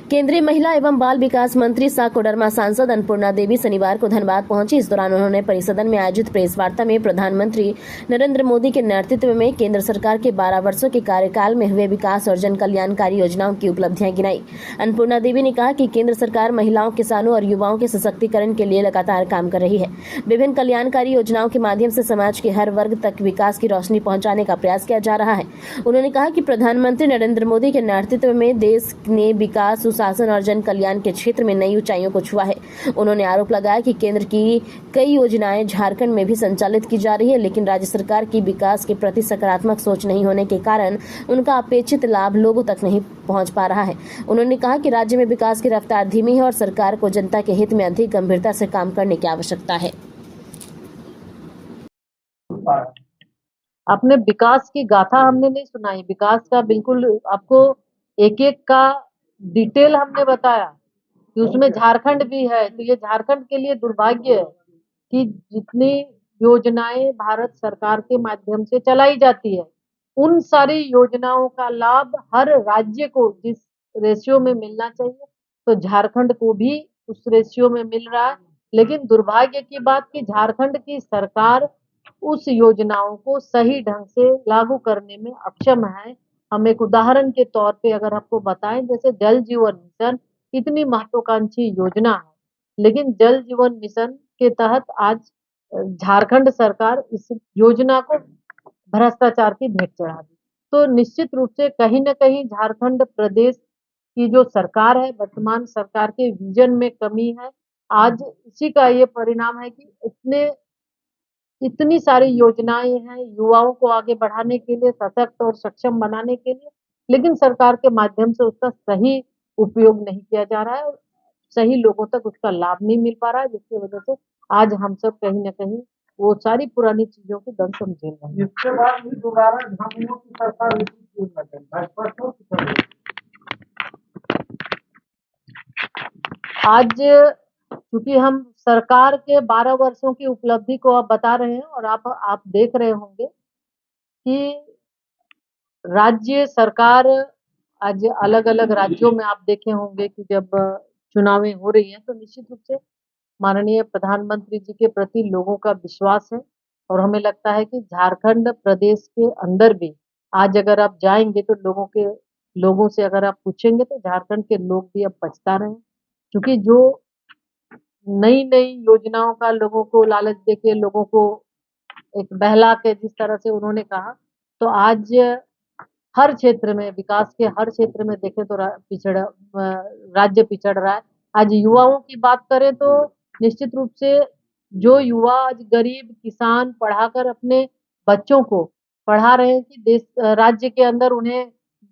केंद्रीय महिला एवं बाल विकास मंत्री सा कोडरमा सांसद अन्नपूर्णा देवी शनिवार को धनबाद पहुंची। इस दौरान उन्होंने परिसदन में आयोजित प्रेस वार्ता में प्रधानमंत्री नरेंद्र मोदी के नेतृत्व में केंद्र सरकार के 12 वर्षों के कार्यकाल में हुए विकास और जन कल्याणकारी योजनाओं की उपलब्धियां गिनाई। अन्नपूर्णा देवी ने कहा कि केंद्र सरकार महिलाओं, किसानों और युवाओं के सशक्तिकरण के लिए लगातार काम कर रही है। विभिन्न कल्याणकारी योजनाओं के माध्यम से समाज के हर वर्ग तक विकास की रोशनी पहुंचाने का प्रयास किया जा रहा है। उन्होंने कहा कि प्रधानमंत्री नरेंद्र मोदी के नेतृत्व में देश ने विकास, सुशासन और जन कल्याण के क्षेत्र में नई ऊंचाइयों को छुआ है। उन्होंने आरोप लगाया कि केंद्र की कई योजनाएं झारखंड में भी संचालित की जा रही है, लेकिन राज्य सरकार की विकास के प्रति सकारात्मक सोच नहीं होने के कारण उनका अपेक्षित लाभ लोगों तक नहीं पहुंच पा रहा है। उन्होंने कहा कि राज्य में विकास की रफ्तार धीमी है और सरकार को जनता के हित में अधिक गंभीरता से काम करने की आवश्यकता है। अपने विकास की गाथा हमने नहीं सुनाई, विकास का बिल्कुल आपको एक एक का डिटेल हमने बताया कि उसमें झारखंड भी है। तो ये झारखंड के लिए दुर्भाग्य है कि जितनी योजनाएं भारत सरकार के माध्यम से चलाई जाती है, उन सारी योजनाओं का लाभ हर राज्य को जिस रेशियो में मिलना चाहिए, तो झारखंड को भी उस रेशियो में मिल रहा है। लेकिन दुर्भाग्य की बात कि झारखंड की सरकार उस योजनाओं को सही ढंग से लागू करने में अक्षम है। हम एक उदाहरण के तौर पे अगर आपको बताएं, जैसे जल जीवन मिशन इतनी महत्वाकांक्षी योजना है, लेकिन जल जीवन मिशन के तहत आज झारखंड सरकार इस योजना को भ्रष्टाचार की भेंट चढ़ा दी। तो निश्चित रूप से कहीं न कहीं झारखंड प्रदेश की जो सरकार है, वर्तमान सरकार के विजन में कमी है। आज इसी का ये परिणाम है कि इतनी सारी योजनाएं हैं युवाओं को आगे बढ़ाने के लिए, सशक्त और सक्षम बनाने के लिए, लेकिन सरकार के माध्यम से उसका सही उपयोग नहीं किया जा रहा है और सही लोगों तक उसका लाभ नहीं मिल पा रहा है, जिसकी वजह से आज हम सब कहीं न कहीं वो सारी पुरानी चीजों की दर्द समझे रहे हैं। इसके बाद भी दोबारा झामुमो की सरकार क्यों ना करे? भाजपा क्यों करे? आज क्योंकि हम सरकार के 12 वर्षों की उपलब्धि को आप बता रहे हैं और आप देख रहे होंगे कि राज्य सरकार आज अलग-अलग राज्यों में आप देखे होंगे कि जब चुनावें हो रही हैं, तो निश्चित रूप से माननीय प्रधानमंत्री जी के प्रति लोगों का विश्वास है और हमें लगता है कि झारखंड प्रदेश के अंदर भी आज अगर आप जाएंगे तो लोगों से अगर आप पूछेंगे तो झारखंड के लोग भी अब पछता रहे हैं, क्योंकि जो नई-नई योजनाओं का लोगों को लालच देके, लोगों को एक बहला के जिस तरह से उन्होंने कहा, तो आज हर क्षेत्र में, विकास के हर क्षेत्र में देखें तो राज्य पिछड़ रहा है। आज युवाओं की बात करें तो निश्चित रूप से जो युवा आज गरीब किसान पढ़ाकर अपने बच्चों को पढ़ा रहे हैं कि राज्य के अंदर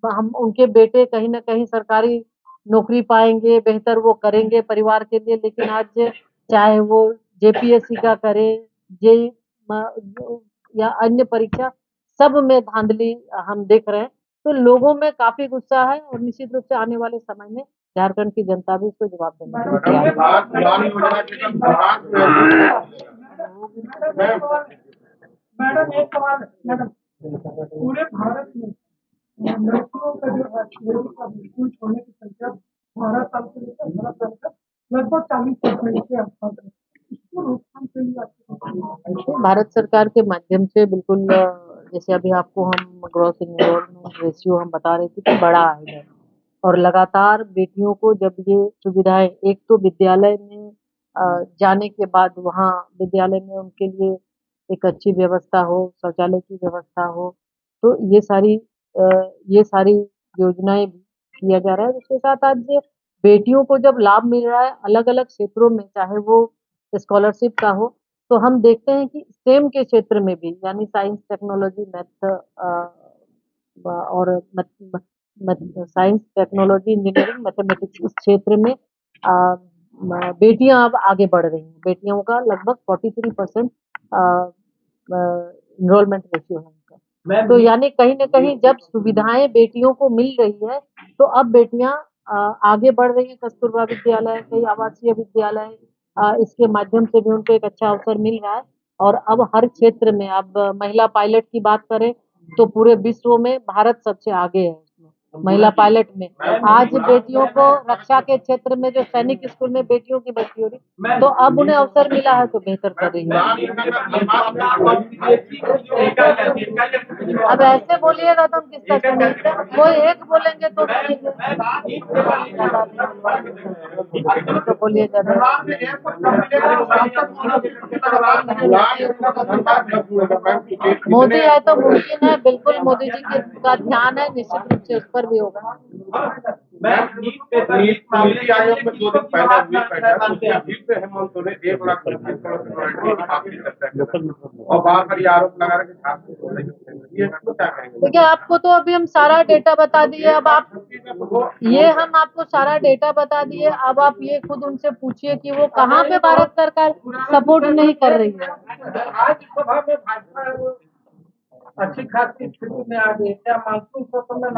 हम उनके बेटे कहीं न कहीं सरकारी नौकरी पाएँगे, बेहतर वो करेंगे परिवार के लिए, लेकिन आज चाहे वो जेपीएससी का करें, जेईई या अन्य परीक्षा, सब में धांधली हम देख रहे हैं। तो लोगों में काफ़ी गुस्सा है और निश्चित रूप से आने वाले समय में झारखंड की जनता भी इसको जवाब देने के लिए तैयार है। मैडम एक सवाल है, मैडम पूरे भारत में लड़कियों का जो है स्कूल छोड़ने की संख्या 12 साल से लेकर 18 साल तक लगभग 40% के आसपास है। इसको रोकथाम के लिए भारत सरकार के माध्यम से बिल्कुल जैसे अभी आपको हम ग्रॉस इनरोलमेंट रेशियो हम बता रहे थे कि बड़ा है और लगातार बेटियों को जब ये सुविधाएं, एक तो विद्यालय में जाने के बाद वहाँ विद्यालय में उनके लिए एक अच्छी व्यवस्था हो, शौचालय की व्यवस्था हो, तो ये सारी योजनाएं भी किया जा रहा है। उसके साथ आज बेटियों को जब लाभ मिल रहा है अलग-अलग क्षेत्रों में, चाहे वो स्कॉलरशिप का हो, तो हम देखते हैं कि स्टेम के क्षेत्र में भी, यानी साइंस, टेक्नोलॉजी, मैथ और साइंस, टेक्नोलॉजी, इंजीनियरिंग, मैथमेटिक्स, इस क्षेत्र में बेटियां अब आगे बढ़ रही हैं। बेटियों का लगभग 43% इनरोलमेंट रेशियो है उनका। तो यानी कहीं न कहीं जब सुविधाएं बेटियों को मिल रही है, तो अब बेटियां आगे बढ़ रही हैं। कस्तूरबा विद्यालय, कई आवासीय विद्यालय, इसके माध्यम से भी उनको एक अच्छा अवसर मिल रहा है और अब हर क्षेत्र में, अब महिला पायलट की बात करें तो पूरे विश्व में भारत सबसे आगे है उसमें। महिला पायलट में। आज बेटियों को रक्षा के क्षेत्र में जो सैनिक स्कूल में बेटियों की भर्ती हो रही, तो अब उन्हें अवसर मिला है तो बेहतर कर रही है। अब ऐसे बोलिएगा तो हम किसका सुनेंगे? कोई एक बोलेंगे तो सुनेंगे, तो बोलिए ज्यादा। मोदी है तो मुमकिन है, बिल्कुल मोदी जी का ध्यान है, निश्चित रूप से उस पर भी होगा। नीति आयोग में 2 दिन पहले हुई बैठक, उसमें फिर से हेमंत सोरेन 1 लाख और बार-बार ये आरोप लगा रहे कि झारखंड को नहीं होते। ये इसको क्या कहेंगे? देखिए, आपको तो अभी हम सारा डेटा बता दिए। अब आप ये हम आपको सारा डेटा बता दिए, अब आप ये खुद उनसे पूछिए कि वो कहाँ पे भारत सरकार सपोर्ट नहीं कर रही है। राज्यसभा में भाजपा अच्छी खासी स्थिति में आ गई, क्या मानसून सत्र में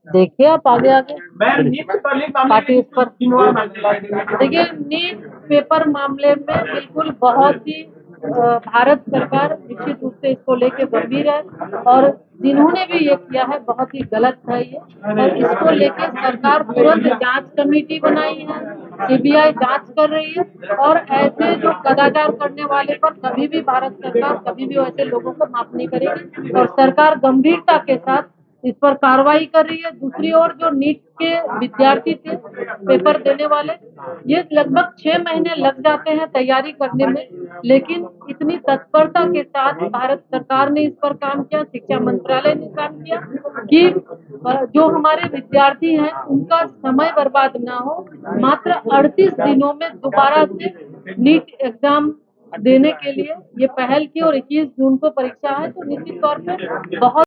देखिए आप आगे पार्टी इस पर। देखिए देखिए, नीट पेपर मामले में बिल्कुल बहुत ही भारत सरकार निश्चित रूप से इसको लेके गंभीर है, और जिन्होंने भी ये किया है बहुत ही गलत है ये, और इसको लेके सरकार तुरंत जांच कमेटी बनाई है, सीबीआई जांच कर रही है, और ऐसे जो कदाचार करने वाले पर कभी भी भारत सरकार कभी भी ऐसे लोगों को माफ नहीं करेगी, और सरकार गंभीरता के साथ इस पर कार्रवाई कर रही है। दूसरी ओर जो नीट के विद्यार्थी थे पेपर देने वाले, ये लगभग 6 महीने लग जाते हैं तैयारी करने में, लेकिन इतनी तत्परता के साथ भारत सरकार ने इस पर काम किया, शिक्षा मंत्रालय ने काम किया कि जो हमारे विद्यार्थी हैं उनका समय बर्बाद ना हो। मात्र 38 दिनों में दोबारा से नीट एग्जाम देने के लिए ये पहल की, और 21 जून को परीक्षा है, तो निश्चित तौर पर बहुत